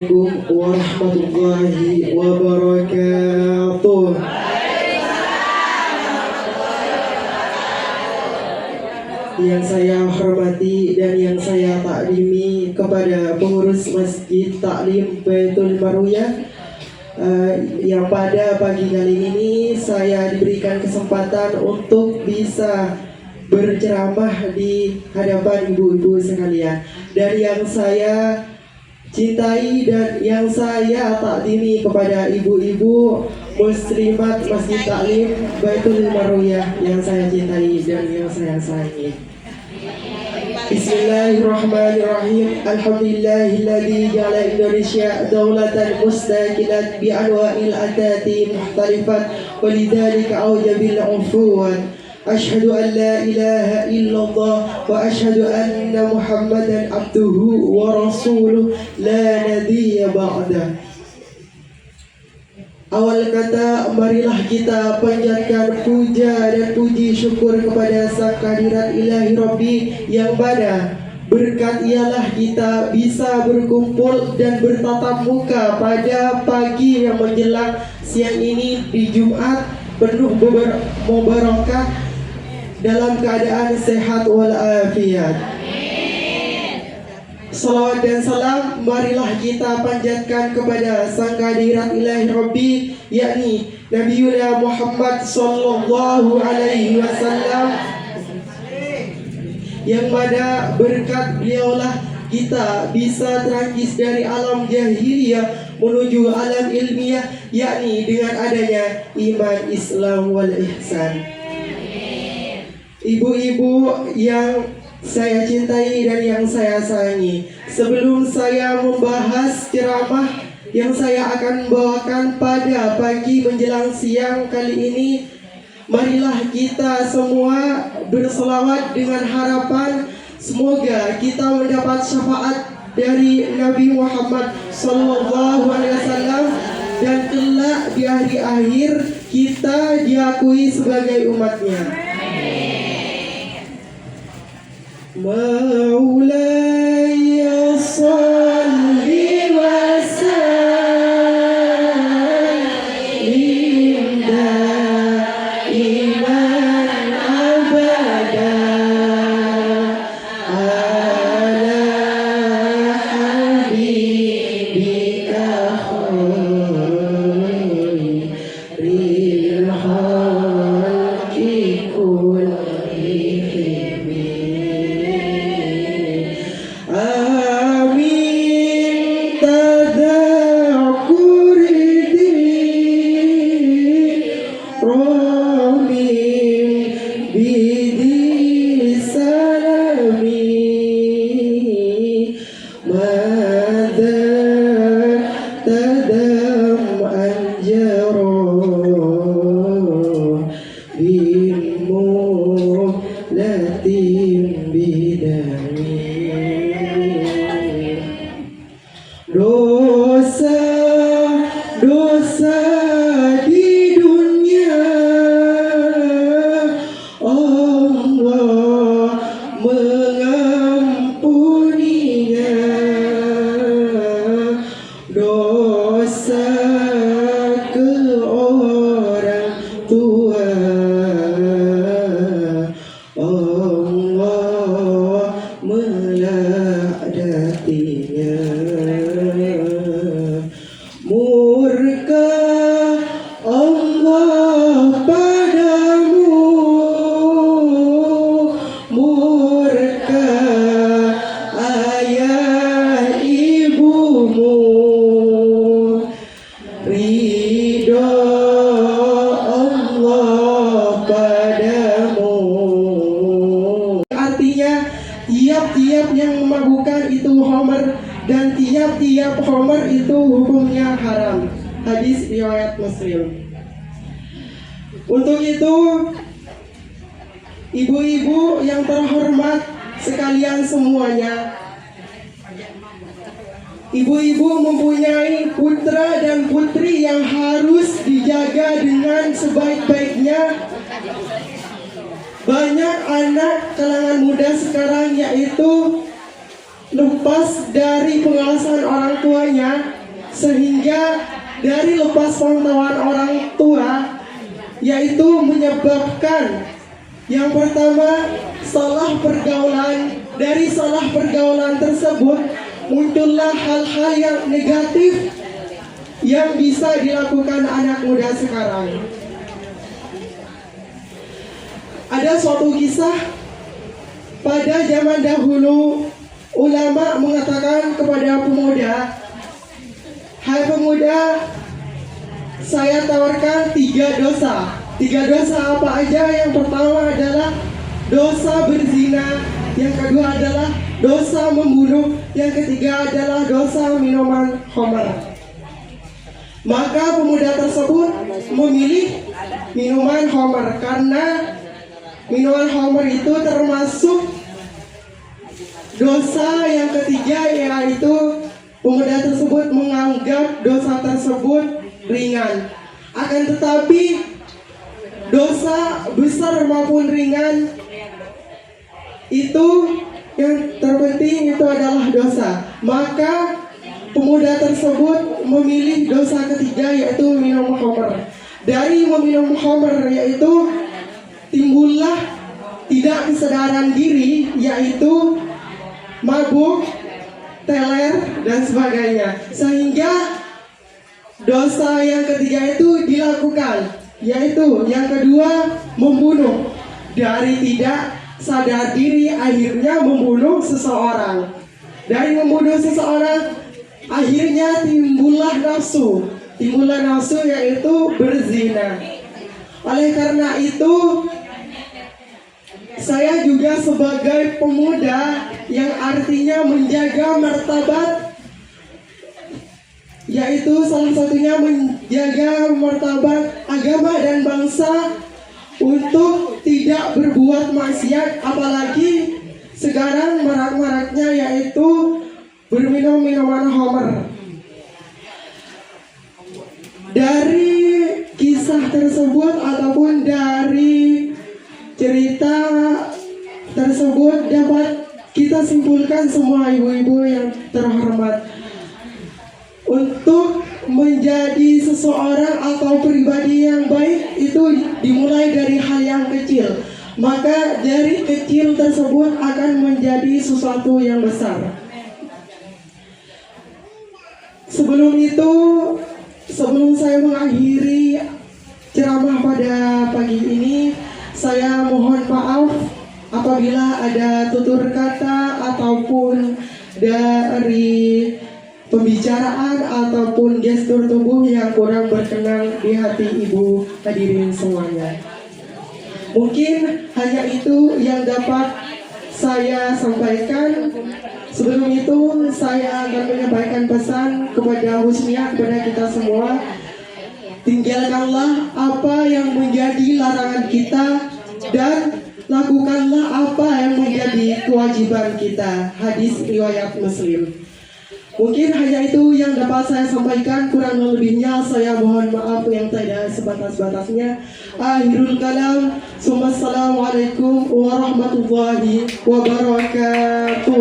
Assalamualaikum warahmatullahi wabarakatuh. Yang saya hormati dan yang saya takdimi kepada pengurus Masjid Taklim Baitul Maruyah, yang pada pagi kali ini saya diberikan kesempatan untuk bisa berceramah di hadapan ibu-ibu sekalian. Dan yang saya cintai dan yang saya takdimi kepada ibu-ibu muslimat Masjid Taklim Baitul Maruyah yang saya cintai dan yang saya sayangi. Bismillahirrahmanirrahim. Alhamdulillahilladzi ja'ala Indonesia daulatan mustaqilat bi anwa'il atati mukhtalifat walidzalika aujabil ufuwan. Asyhadu an la ilaha illallah wa asyhadu anna Muhammadan abduhu wa rasuluh la nabiyya ba'da. Awal kata, marilah kita panjatkan puja dan puji syukur kepada Sang Kehadirat Ilahi Rabbi yang mana berkat ialah kita bisa berkumpul dan bertatap muka pada pagi yang menjelang siang ini di Jumat penuh mubarakah dalam keadaan sehat walafiat. Salawat dan salam marilah kita panjatkan kepada Sang Kehadirat Ilahi Rabbi, yakni Nabiuna Muhammad sallallahu alaihi wasallam, yang mana berkat beliaulah kita bisa terangkis dari alam jahiliyah menuju alam ilmiah, yakni dengan adanya iman, Islam wal ihsan. Ibu-ibu yang saya cintai dan yang saya sayangi, sebelum saya membahas ceramah yang saya akan bawakan pada pagi menjelang siang kali ini, marilah kita semua berselawat dengan harapan semoga kita mendapat syafaat dari Nabi Muhammad SAW dan kelak di hari akhir kita diakui sebagai umatnya. Maulay salli wa sallim daiman abada ala habibika khairil khalqi kullihim. Dosa di dunia Allah mengampuninya, dosa ke orang tua Allah melaknatinya. Murka Allah padamu, murka ayah ibumu, ridho Allah padamu. Artinya tiap-tiap yang memabukkan itu homer dan tiap-tiap homer itu hukumnya haram. Hadis riwayat Muslim. Untuk itu, ibu-ibu yang terhormat sekalian semuanya, ibu-ibu mempunyai putra dan putri yang harus dijaga dengan sebaik-baiknya. Banyak anak kalangan muda sekarang yaitu lepas dari pengawasan orang tuanya, sehingga dari lepas pengetahuan orang tua, yaitu menyebabkan yang pertama salah pergaulan. Dari salah pergaulan tersebut muncullah hal-hal yang negatif yang bisa dilakukan anak muda sekarang. Ada suatu kisah pada zaman dahulu, ulama mengatakan kepada pemuda, "Hai pemuda, saya tawarkan 3 dosa. 3 dosa apa aja? Yang pertama adalah dosa berzina, yang kedua adalah dosa membunuh, yang ketiga adalah dosa minuman khamar." Maka pemuda tersebut memilih minuman khamar karena minuman khamar itu termasuk dosa yang ketiga, yaitu pemuda tersebut menganggap dosa tersebut ringan. Akan tetapi dosa besar maupun ringan itu yang terpenting itu adalah dosa. Maka pemuda tersebut memilih dosa ketiga, yaitu minum khamar. Dari meminum khamar yaitu timbullah tidak kesadaran diri, yaitu mabuk, teler, dan sebagainya. Sehingga dosa yang ketiga itu dilakukan, yaitu yang kedua membunuh. Dari tidak sadar diri akhirnya membunuh seseorang. Dari membunuh seseorang akhirnya timbullah nafsu. Timbullah nafsu yaitu berzina. Oleh karena itu saya juga sebagai pemuda yang artinya menjaga martabat, yaitu salah satunya menjaga martabat agama dan bangsa untuk tidak berbuat maksiat, apalagi sekarang marak-maraknya yaitu berminum minuman khamar. Dari kisah tersebut ataupun dari cerita tersebut dapat kita simpulkan semua ibu-ibu yang terhormat, untuk menjadi seseorang atau pribadi yang baik itu dimulai dari hal yang kecil. Maka dari kecil tersebut akan menjadi sesuatu yang besar. Sebelum saya mengakhiri ceramah pada pagi ini, saya mohon maaf apabila ada tutur kata ataupun dari pembicaraan ataupun gestur tubuh yang kurang berkenan di hati ibu hadirin semuanya. Mungkin hanya itu yang dapat saya sampaikan. Sebelum itu saya akan menyampaikan pesan kepada Husnia, kepada kita semua. Tinggalkanlah apa yang menjadi larangan kita dan lakukanlah apa yang menjadi kewajiban kita. Hadis riwayat Muslim. Mungkin hanya itu yang dapat saya sampaikan, kurang lebihnya saya mohon maaf yang tidak sebatas-batasnya. Akhirul kalam, assalamualaikum warahmatullahi wabarakatuh.